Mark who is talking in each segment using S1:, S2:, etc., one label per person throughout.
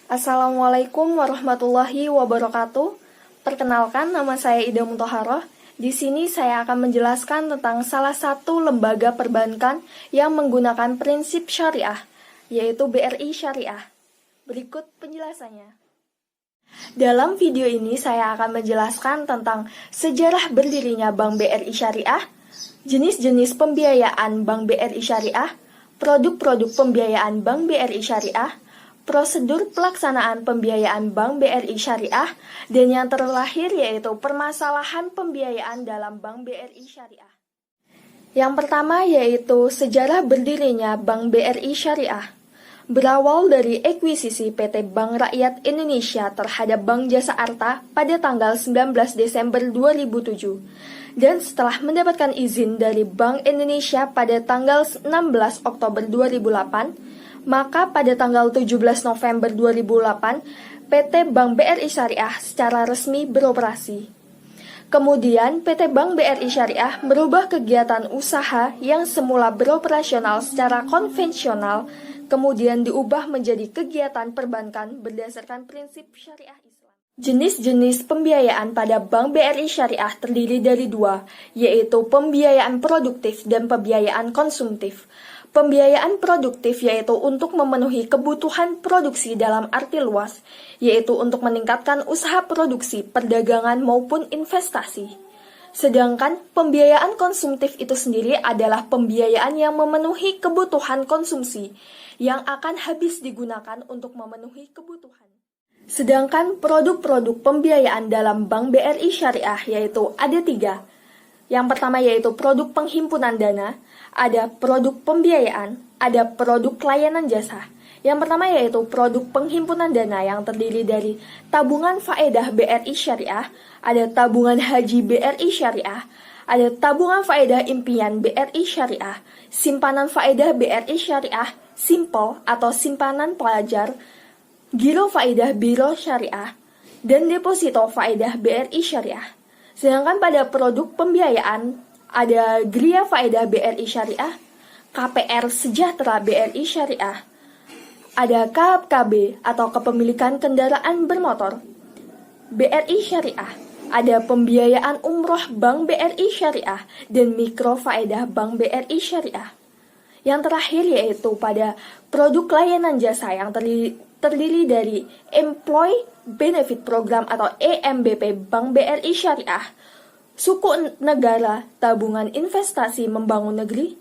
S1: Assalamualaikum warahmatullahi wabarakatuh. Perkenalkan, nama saya Ida Muthaharoh. Di sini saya akan menjelaskan tentang salah satu lembaga perbankan yang menggunakan prinsip syariah, yaitu BRI Syariah. Berikut penjelasannya. Dalam video ini saya akan menjelaskan tentang sejarah berdirinya Bank BRI Syariah, jenis-jenis pembiayaan Bank BRI Syariah, produk-produk pembiayaan Bank BRI Syariah, prosedur pelaksanaan pembiayaan Bank BRI Syariah, dan yang terakhir yaitu permasalahan pembiayaan dalam Bank BRI Syariah. Yang pertama yaitu sejarah berdirinya Bank BRI Syariah. Berawal dari ekuisisi PT Bank Rakyat Indonesia terhadap Bank Jasa Arta pada tanggal 19 Desember 2007. Dan setelah mendapatkan izin dari Bank Indonesia pada tanggal 16 Oktober 2008, maka pada tanggal 17 November 2008, PT Bank BRI Syariah secara resmi beroperasi. Kemudian PT Bank BRI Syariah merubah kegiatan usaha yang semula beroperasional secara konvensional, kemudian diubah menjadi kegiatan perbankan berdasarkan prinsip syariah Islam. Jenis-jenis pembiayaan pada Bank BRI Syariah terdiri dari dua, yaitu pembiayaan produktif dan pembiayaan konsumtif. Pembiayaan produktif yaitu untuk memenuhi kebutuhan produksi dalam arti luas, yaitu untuk meningkatkan usaha produksi, perdagangan maupun investasi. Sedangkan pembiayaan konsumtif itu sendiri adalah pembiayaan yang memenuhi kebutuhan konsumsi, yang akan habis digunakan untuk memenuhi kebutuhan. Sedangkan produk-produk pembiayaan dalam Bank BRI Syariah yaitu ada tiga. Yang pertama yaitu produk penghimpunan dana, ada produk pembiayaan, ada produk layanan jasa. Yang pertama yaitu produk penghimpunan dana yang terdiri dari tabungan faedah BRI Syariah, ada tabungan haji BRI Syariah, ada tabungan faedah impian BRI Syariah, simpanan faedah BRI Syariah, simple atau simpanan pelajar, giro faedah Biro Syariah, dan deposito faedah BRI Syariah. Sedangkan pada produk pembiayaan ada Gria Faedah BRI Syariah, KPR Sejahtera BRI Syariah, ada KKB atau kepemilikan kendaraan bermotor BRI Syariah, ada pembiayaan umroh Bank BRI Syariah, dan mikro faedah Bank BRI Syariah. Yang terakhir yaitu pada produk layanan jasa yang terdiri dari Employee Benefit Program atau EMBP Bank BRI Syariah, Suku Negara Tabungan Investasi Membangun Negeri,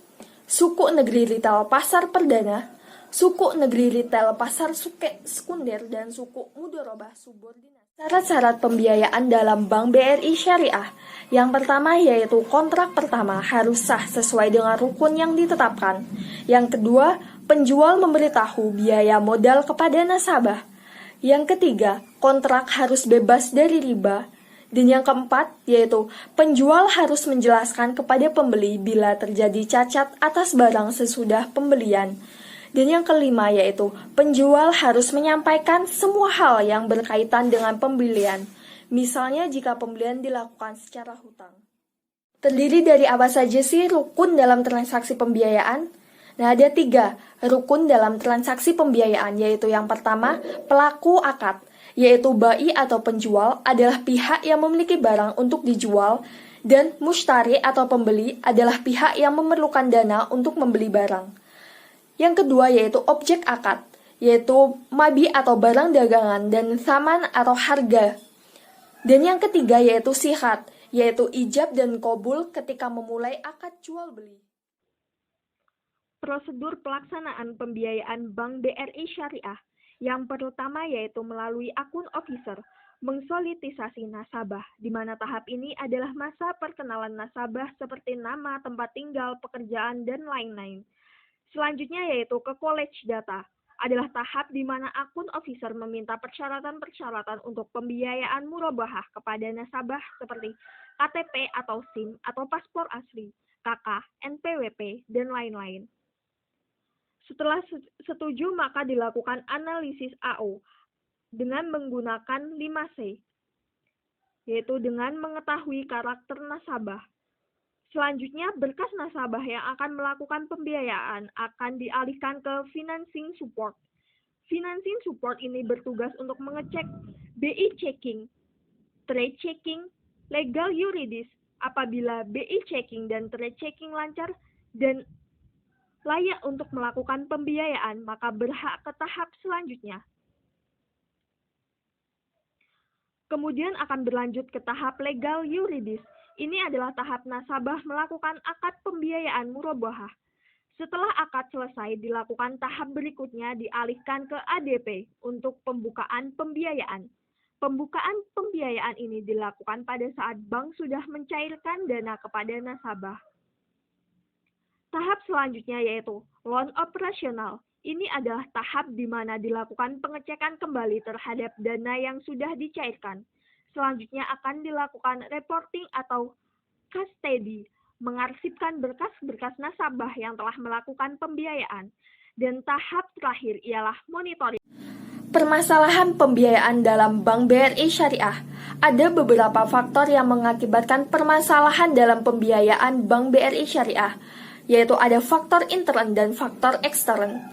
S1: Suku Negeri Retail Pasar Perdana, Suku Negeri Retail Pasar Sekunder, dan Suku Mudharabah Subordinat. Syarat-syarat pembiayaan dalam Bank BRI Syariah. Yang pertama yaitu kontrak pertama harus sah sesuai dengan rukun yang ditetapkan. Yang kedua, penjual memberitahu biaya modal kepada nasabah. Yang ketiga, kontrak harus bebas dari riba. Dan yang keempat, yaitu penjual harus menjelaskan kepada pembeli bila terjadi cacat atas barang sesudah pembelian. Dan yang kelima, yaitu penjual harus menyampaikan semua hal yang berkaitan dengan pembelian. Misalnya jika pembelian dilakukan secara hutang. Terdiri dari apa saja sih rukun dalam transaksi pembiayaan? Nah, ada tiga rukun dalam transaksi pembiayaan, yaitu yang pertama, pelaku akad, yaitu bai atau penjual adalah pihak yang memiliki barang untuk dijual, dan mushtari atau pembeli adalah pihak yang memerlukan dana untuk membeli barang. Yang kedua yaitu objek akad, yaitu mabi atau barang dagangan, dan saman atau harga. Dan yang ketiga yaitu sihat, yaitu ijab dan qabul ketika memulai akad jual beli. Prosedur pelaksanaan pembiayaan Bank BRI Syariah. Yang pertama yaitu melalui akun officer, mensolitisasi nasabah, di mana tahap ini adalah masa perkenalan nasabah seperti nama, tempat tinggal, pekerjaan, dan lain-lain. Selanjutnya yaitu ke college data, adalah tahap di mana akun officer meminta persyaratan-persyaratan untuk pembiayaan murabahah kepada nasabah seperti KTP atau SIM atau paspor asli, KK, NPWP, dan lain-lain. Setelah setuju maka dilakukan analisis AO dengan menggunakan 5C, yaitu dengan mengetahui karakter nasabah. Selanjutnya, berkas nasabah yang akan melakukan pembiayaan akan dialihkan ke financing support. Financing support ini bertugas untuk mengecek BI checking, trade checking, legal yuridis. Apabila BI checking dan trade checking lancar dan layak untuk melakukan pembiayaan, maka berhak ke tahap selanjutnya. Kemudian akan berlanjut ke tahap legal yuridis. Ini adalah tahap nasabah melakukan akad pembiayaan murabahah. Setelah akad selesai, dilakukan tahap berikutnya dialihkan ke ADP untuk pembukaan pembiayaan. Pembukaan pembiayaan ini dilakukan pada saat bank sudah mencairkan dana kepada nasabah. Tahap selanjutnya yaitu loan operasional. Ini adalah tahap di mana dilakukan pengecekan kembali terhadap dana yang sudah dicairkan. Selanjutnya akan dilakukan reporting atau custody, mengarsipkan berkas-berkas nasabah yang telah melakukan pembiayaan. Dan tahap terakhir ialah monitoring. Permasalahan pembiayaan dalam Bank BRI Syariah. Ada beberapa faktor yang mengakibatkan permasalahan dalam pembiayaan Bank BRI Syariah, yaitu ada faktor intern dan faktor ekstern.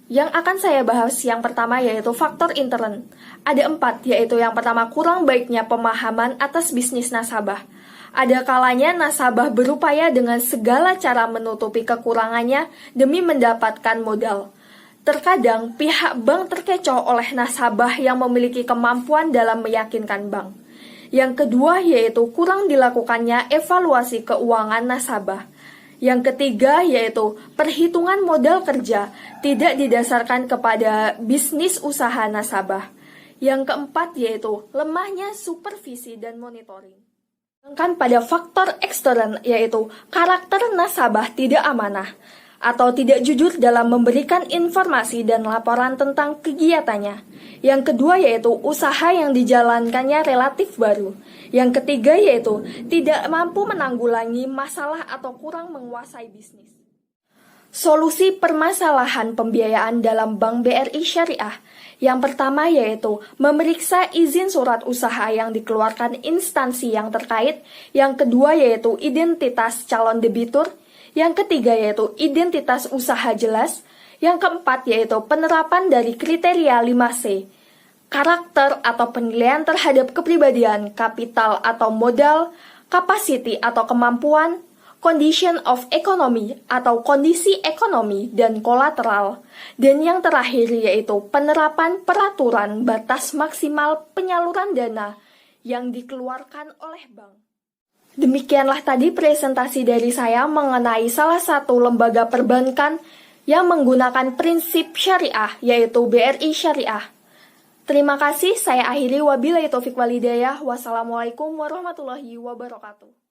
S1: Yang akan saya bahas yang pertama yaitu faktor intern. Ada 4, yaitu yang pertama kurang baiknya pemahaman atas bisnis nasabah. Ada kalanya nasabah berupaya dengan segala cara menutupi kekurangannya demi mendapatkan modal. Terkadang pihak bank terkecoh oleh nasabah yang memiliki kemampuan dalam meyakinkan bank. Yang kedua yaitu kurang dilakukannya evaluasi keuangan nasabah. Yang ketiga yaitu perhitungan modal kerja tidak didasarkan kepada bisnis usaha nasabah. Yang keempat yaitu lemahnya supervisi dan monitoring. Sedangkan pada faktor ekstern yaitu karakter nasabah tidak amanah atau tidak jujur dalam memberikan informasi dan laporan tentang kegiatannya. Yang kedua yaitu usaha yang dijalankannya relatif baru. Yang ketiga yaitu tidak mampu menanggulangi masalah atau kurang menguasai bisnis. Solusi permasalahan pembiayaan dalam Bank BRI Syariah. Yang pertama yaitu memeriksa izin surat usaha yang dikeluarkan instansi yang terkait. Yang kedua yaitu identitas calon debitur. Yang ketiga yaitu identitas usaha jelas. Yang keempat yaitu penerapan dari kriteria 5C. Karakter atau penilaian terhadap kepribadian, kapital atau modal, capacity atau kemampuan, condition of economy atau kondisi ekonomi dan kolateral. Dan yang terakhir yaitu penerapan peraturan batas maksimal penyaluran dana yang dikeluarkan oleh bank. Demikianlah tadi presentasi dari saya mengenai salah satu lembaga perbankan yang menggunakan prinsip syariah, yaitu BRI Syariah. Terima kasih, saya akhiri wabillahi taufik walhidayah. Wassalamualaikum warahmatullahi wabarakatuh.